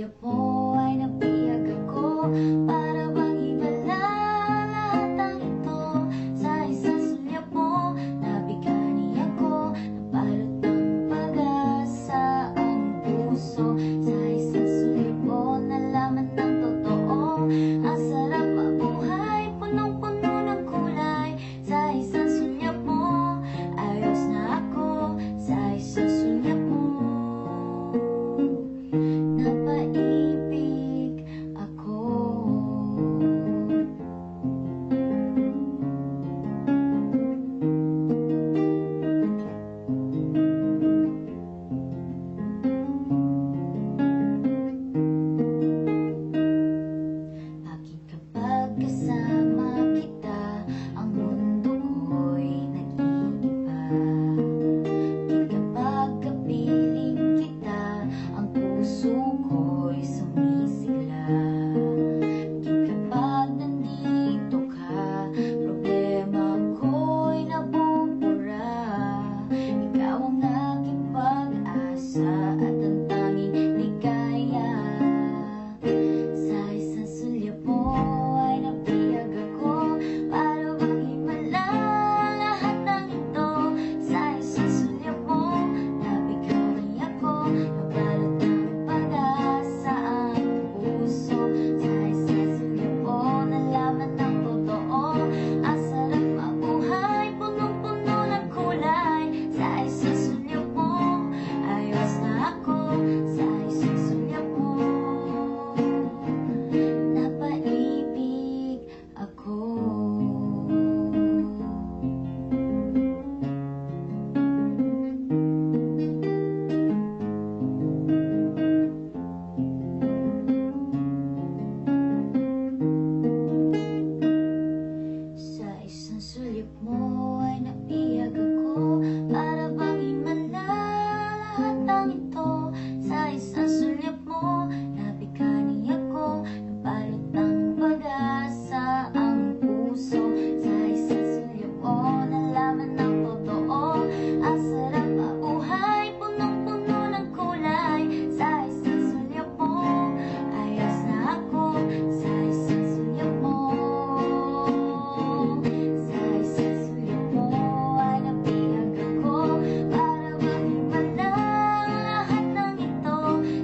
sulyap mo ay napiyag ako. Para bang himala lahat ng ito. Sa isang sulyap mo, nabigani ako. Nabalot ng pag-asa ang puso. Sa isang sulyap mo, nalaman ng totoo. Ang sarap mabuhay, punong-puno ng kulay. Sa isang sulyap mo, ayos na ako. Sa isang sulyap mo, napaibig ako. Bakit kapag kasama kita, ang mundo ko'y nag-iiba? Bakit kapag kapiling kita, ang puso ko'y sumisigla? Bakit kapag nandito ka, problema ko'y nabubura? Ikaw ang aking pag-asa at ang tanging ligaya. Sa isang sulyap mo ay napiyag ako. Para bang himala lahat ng ito. Sa isang sulyap mo, nabigani ako. Nabalot ng pag-asa ang puso. Sa isang sulyap mo, nalaman ng totoo. Ang sarap mabuhay, punong-puno ng kulay. Sa isang sulyap mo, ayos na ako. Sa isang sulyap mo, napaibig ako. Sa isang sulyap mo ay napiyag ako. Para bang himala lahat ng ito. Sa isang sulyap mo, nabigani ako. Nabalot ng pag-asa ang puso. Sa isang sulyap mo, nalaman ng totoo. Ang sarap mabuhay, punong-puno ng kulay. Sa isang sulyap mo, ayos na ako. Sa isang sulyap mo, sa isang sulyap mo ay napiyag ako. Para bang himala lahat ng ito.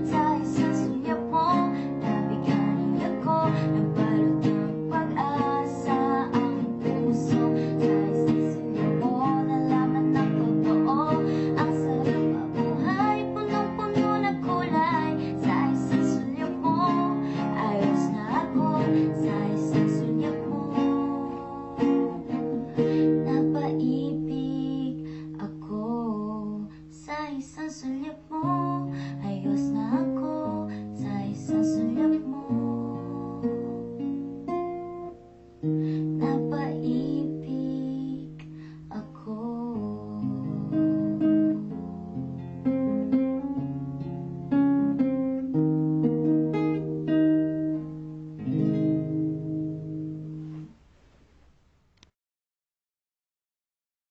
Sa isang sulyap mo, nabigani ako. Nabalot ng pag-asa ang puso. Sa isang sulyap mo, nalaman ng totoo. Ang sarap mabuhay, punong-puno ng kulay. Sa isang sulyap mo, ayos na ako. Sa isang sulyap mo, napaibig ako. Sa isang sulyap mo, ayos na ako. Sa isang sulyap mo,